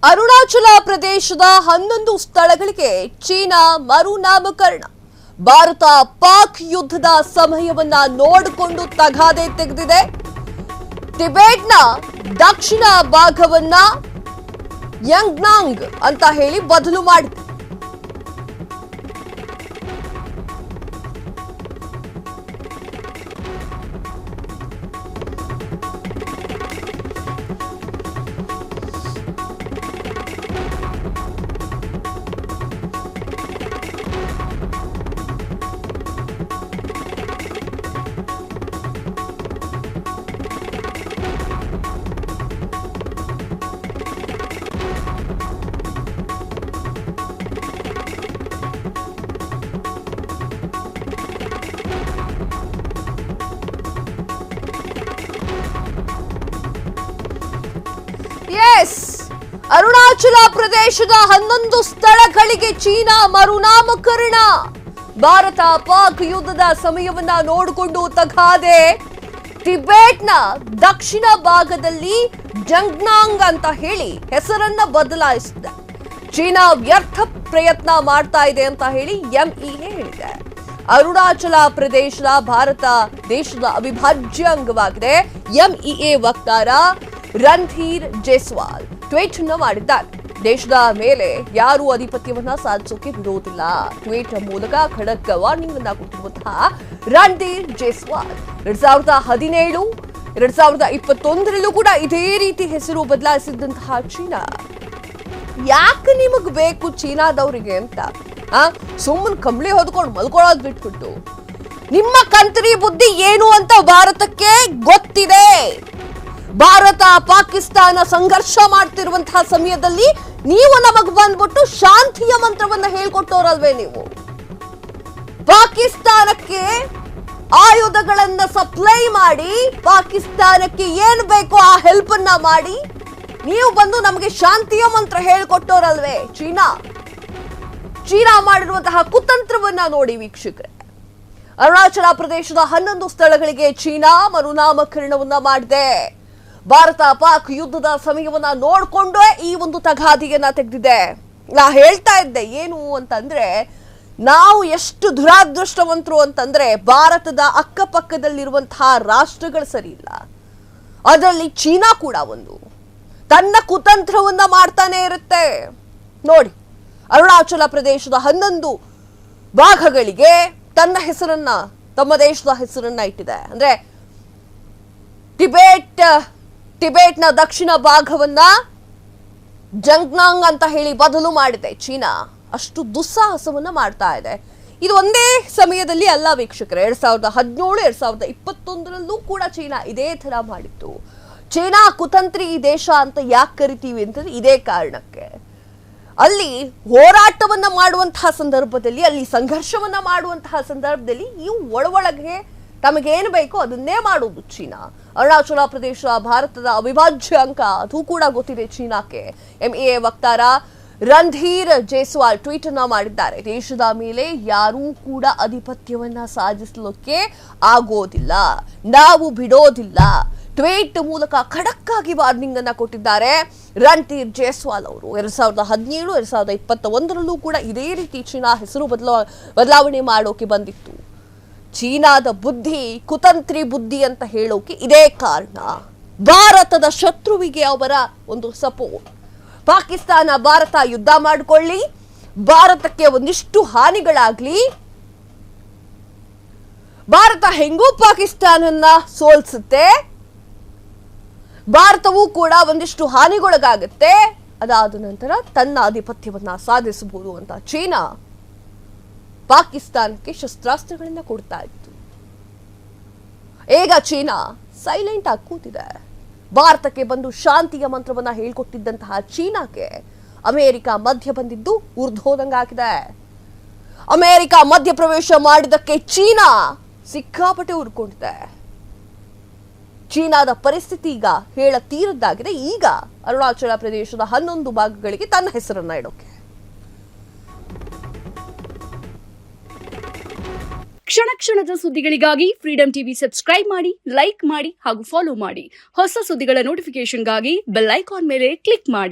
ಅರುಣಾಚಲ ಪ್ರದೇಶದ 11 ಸ್ಥಳಗಳಿಗೆ ಚೀನಾ ಮರುನಾಮಕರಣ. ಭಾರತ ಪಾಕ್ ಯುದ್ಧದ ಸಮಯವನ್ನ ನೋಡಿಕೊಂಡು ತಗಾದೆ ತೆಗೆದಿದೆ. ಟಿಬೆಟ್ನ ದಕ್ಷಿಣ ಭಾಗವನ್ನ ಯಾಂಗ್ನಾಂಗ್ ಅಂತ ಹೇಳಿ ಬದಲು ಮಾಡಿದೆ. ಅರುಣಾಚಲ ಪ್ರದೇಶದ 11 ಸ್ಥಳಗಳಿಗೆ ಚೀನಾ ಮರುನಾಮಕರಣ. ಭಾರತ ಪಾಕ್ ಯುದ್ಧದ ಸಮಯವನ್ನ ನೋಡಿಕೊಂಡು ತಗಾದೆ. ಟಿಬೆಟ್ನ ದಕ್ಷಿಣ ಭಾಗದಲ್ಲಿ ಜಂಗ್ನಾಂಗ್ ಅಂತ ಹೇಳಿ ಹೆಸರನ್ನ ಬದಲಾಯಿಸಿದೆ. ಚೀನಾ ವ್ಯರ್ಥ ಪ್ರಯತ್ನ ಮಾಡ್ತಾ ಇದೆ ಅಂತ ಹೇಳಿ ಎಂಇಎ ಹೇಳಿದೆ. ಅರುಣಾಚಲ ಪ್ರದೇಶದ ಭಾರತ ದೇಶದ ಅವಿಭಾಜ್ಯ ಅಂಗವಾಗಿದೆ. ಎಂಇಎ ವಕ್ತಾರ ರಣಧೀರ್ ಜೈಸ್ವಾಲ್ ಟ್ವೀಟ್ ಮಾಡಿದ್ದಾರೆ. ದೇಶದ ಮೇಲೆ ಯಾರು ಆಧಿಪತ್ಯವನ್ನ ಸಾಧಿಸೋಕೆ ಬಿಡುವುದಿಲ್ಲ. ಟ್ವೀಟ್ ಮೂಲಕ ಖಡಕ್ ವಾರ್ನಿಂಗ್ ಅನ್ನ ಕೊಟ್ಟಿರುವಂತಹ ರಣಧೀರ್ ಜೈಸ್ವಾಲ್ 2017, 2021 ಕೂಡ ಇದೇ ರೀತಿ ಹೆಸರು ಬದಲಾಯಿಸಿದಂತಹ ಚೀನಾ. ಯಾಕೆ ನಿಮಗ್ ಬೇಕು ಚೀನಾದವರಿಗೆ ಅಂತ ಸುಮ್ಮನೆ ಕಂಬಳಿ ಹೊದ್ಕೊಂಡು ಮಲ್ಕೊಳ್ಳೋದು ಬಿಟ್ಬಿಟ್ಟು ನಿಮ್ಮ ಕಂತ್ರಿ ಬುದ್ಧಿ ಏನು ಅಂತ ಭಾರತಕ್ಕೆ ಗೊತ್ತಿದೆ. ಭಾರತ ಪಾಕಿಸ್ತಾನ ಸಂಘರ್ಷ ಮಾಡ್ತಿರುವಂತಹ ಸಮಯದಲ್ಲಿ ನೀವು ನಮಗ್ ಬಂದ್ಬಿಟ್ಟು ಶಾಂತಿಯ ಮಂತ್ರವನ್ನ ಹೇಳ್ಕೊಟ್ಟೋರಲ್ವೇ ನೀವು. ಪಾಕಿಸ್ತಾನಕ್ಕೆ ಆಯುಧಗಳನ್ನ ಸಪ್ಲೈ ಮಾಡಿ, ಪಾಕಿಸ್ತಾನಕ್ಕೆ ಏನ್ ಬೇಕೋ ಆ ಹೆಲ್ಪ್ ಅನ್ನ ಮಾಡಿ ನೀವು ಬಂದು ನಮಗೆ ಶಾಂತಿಯ ಮಂತ್ರ ಹೇಳ್ಕೊಟ್ಟೋರಲ್ವೇ ಚೀನಾ ಮಾಡಿರುವಂತಹ ಕುತಂತ್ರವನ್ನ ನೋಡಿ ವೀಕ್ಷಕರೇ. ಅರುಣಾಚಲ ಪ್ರದೇಶದ 11 ಸ್ಥಳಗಳಿಗೆ ಚೀನಾ ಮರುನಾಮಕರಣವನ್ನ ಮಾಡಿದೆ. ಭಾರತ ಪಾಕ್ ಯುದ್ಧದ ಸಮಯವನ್ನ ನೋಡ್ಕೊಂಡೇ ಈ ಒಂದು ತಗಾದಿಯನ್ನ ತೆಗೆದಿದೆ. ನಾ ಹೇಳ್ತಾ ಇದ್ದೆ ಏನು ಅಂತಂದ್ರೆ, ನಾವು ಎಷ್ಟು ದುರಾದೃಷ್ಟವಂತರು ಅಂತಂದ್ರೆ ಭಾರತದ ಅಕ್ಕಪಕ್ಕದಲ್ಲಿರುವಂತಹ ರಾಷ್ಟ್ರಗಳು ಸರಿ ಇಲ್ಲ, ಅದರಲ್ಲಿ ಚೀನಾ ಕೂಡ ಒಂದು. ತನ್ನ ಕುತಂತ್ರವನ್ನ ಮಾಡ್ತಾನೆ ಇರುತ್ತೆ. ನೋಡಿ, ಅರುಣಾಚಲ ಪ್ರದೇಶದ 11 ಭಾಗಗಳಿಗೆ ತನ್ನ ಹೆಸರನ್ನ, ತಮ್ಮ ದೇಶದ ಹೆಸರನ್ನ ಇಟ್ಟಿದೆ. ಅಂದ್ರೆ ಟಿಬೆಟ್ನ ದಕ್ಷಿಣ ಭಾಗವನ್ನ ಜಂಗ್ನಾಂಗ್ ಅಂತ ಹೇಳಿ ಬದಲು ಮಾಡಿದೆ ಚೀನಾ. ಅಷ್ಟು ದುಸ್ಸಾಹಸವನ್ನ ಮಾಡ್ತಾ ಇದೆ. ಇದು ಒಂದೇ ಸಮಯದಲ್ಲಿ ಅಲ್ಲ ವೀಕ್ಷಕರೇ. 2017, 2021 ಕೂಡ ಚೀನಾ ಇದೇ ತರ ಮಾಡಿತ್ತು. ಚೀನಾ ಕುತಂತ್ರಿ ದೇಶ ಅಂತ ಯಾಕೆ ಕರಿತೀವಿ ಅಂತಂದ್ರೆ ಇದೇ ಕಾರಣಕ್ಕೆ. ಅಲ್ಲಿ ಹೋರಾಟವನ್ನ ಮಾಡುವಂತಹ ಸಂದರ್ಭದಲ್ಲಿ, ಅಲ್ಲಿ ಸಂಘರ್ಷವನ್ನ ಮಾಡುವಂತಹ ಸಂದರ್ಭದಲ್ಲಿ ಇವು ಒಳಗೆ ತಮಗೇನು ಬೇಕೋ ಅದನ್ನೇ ಮಾಡುವುದು ಚೀನಾ. ಅರುಣಾಚಲ ಪ್ರದೇಶ ಭಾರತದ ಅವಿಭಾಜ್ಯ ಅಂಗ, ಅದು ಕೂಡ ಗೊತ್ತಿದೆ ಚೀನಾಕ್ಕೆ. ಎಂಇಎ ವಕ್ತಾರ ರಣಧೀರ್ ಜೈಸ್ವಾಲ್ ಟ್ವೀಟ್ ಅನ್ನ ಮಾಡಿದ್ದಾರೆ. ದೇಶದ ಮೇಲೆ ಯಾರೂ ಕೂಡ ಆಧಿಪತ್ಯವನ್ನ ಸಾಧಿಸಲಿಕ್ಕೆ ಆಗೋದಿಲ್ಲ, ನಾವು ಬಿಡೋದಿಲ್ಲ. ಟ್ವೀಟ್ ಮೂಲಕ ಖಡಕ್ ಆಗಿ ವಾರ್ನಿಂಗ್ ಅನ್ನ ಕೊಟ್ಟಿದ್ದಾರೆ ರಣಧೀರ್ ಜೈಸ್ವಾಲ್ ಅವರು. 2017, 2021 ಕೂಡ ಇದೇ ರೀತಿ ಚೀನಾ ಹೆಸರು ಬದಲಾವಣೆ ಮಾಡೋಕೆ ಬಂದಿತ್ತು. ಚೀನಾದ ಬುದ್ಧಿ ಕುತಂತ್ರಿ ಬುದ್ಧಿ ಅಂತ ಹೇಳೋಕೆ ಇದೇ ಕಾರಣ. ಭಾರತದ ಶತ್ರುವಿಗೆ ಅವರ ಒಂದು ಸಪೋರ್ಟ್. ಪಾಕಿಸ್ತಾನ ಭಾರತ ಯುದ್ಧ ಮಾಡಿಕೊಳ್ಳಿ, ಭಾರತಕ್ಕೆ ಒಂದಿಷ್ಟು ಹಾನಿಗಳಾಗ್ಲಿ, ಭಾರತ ಹೆಂಗೂ ಪಾಕಿಸ್ತಾನನ್ನ ಸೋಲ್ಸುತ್ತೆ, ಭಾರತವೂ ಕೂಡ ಒಂದಿಷ್ಟು ಹಾನಿಗೊಳಗಾಗುತ್ತೆ, ಅದಾದ ನಂತರ ತನ್ನ ಆಧಿಪತ್ಯವನ್ನ ಸಾಧಿಸಬಹುದು ಅಂತ ಚೀನಾ ಪಾಕಿಸ್ತಾನಕ್ಕೆ ಶಸ್ತ್ರಾಸ್ತ್ರಗಳನ್ನ ಕೊಡ್ತಾ ಇತ್ತು. ಈಗ ಚೀನಾ ಸೈಲೆಂಟ್ ಆಗಿ ಕೂತಿದೆ. ಭಾರತಕ್ಕೆ ಬಂದು ಶಾಂತಿಯ ಮಂತ್ರವನ್ನ ಹೇಳ್ಕೊಟ್ಟಿದ್ದಂತಹ ಚೀನಾಕ್ಕೆ ಅಮೆರಿಕ ಮಧ್ಯ ಬಂದಿದ್ದು ಉರ್ಧೋದಂಗಾಗಿದೆ. ಅಮೆರಿಕ ಮಧ್ಯಪ್ರವೇಶ ಮಾಡಿದ್ದಕ್ಕೆ ಚೀನಾ ಸಿಕ್ಕಾಪಟ್ಟೆ ಉರ್ಕೊಂಡಿದೆ. ಚೀನಾದ ಪರಿಸ್ಥಿತಿ ಈಗ ಹೇಳತೀರದ್ದಾಗಿದೆ. ಈಗ ಅರುಣಾಚಲ ಪ್ರದೇಶದ 11 ಭಾಗಗಳಿಗೆ ತನ್ನ ಹೆಸರನ್ನ ಇಡೋಕೆ. ಕ್ಷಣ ಕ್ಷಣದ ಸುದ್ದಿಗಳಿಗಾಗಿ ಫ್ರೀಡಂ ಟಿವಿ ಸಬ್ಸ್ಕ್ರೈಬ್ ಮಾಡಿ, ಲೈಕ್ ಮಾಡಿ ಹಾಗೂ ಫಾಲೋ ಮಾಡಿ. ಹೊಸ ಸುದ್ದಿಗಳ ನೋಟಿಫಿಕೇಶನ್ಗಾಗಿ ಬೆಲ್ ಐಕಾನ್ ಮೇಲೆ ಕ್ಲಿಕ್ ಮಾಡಿ.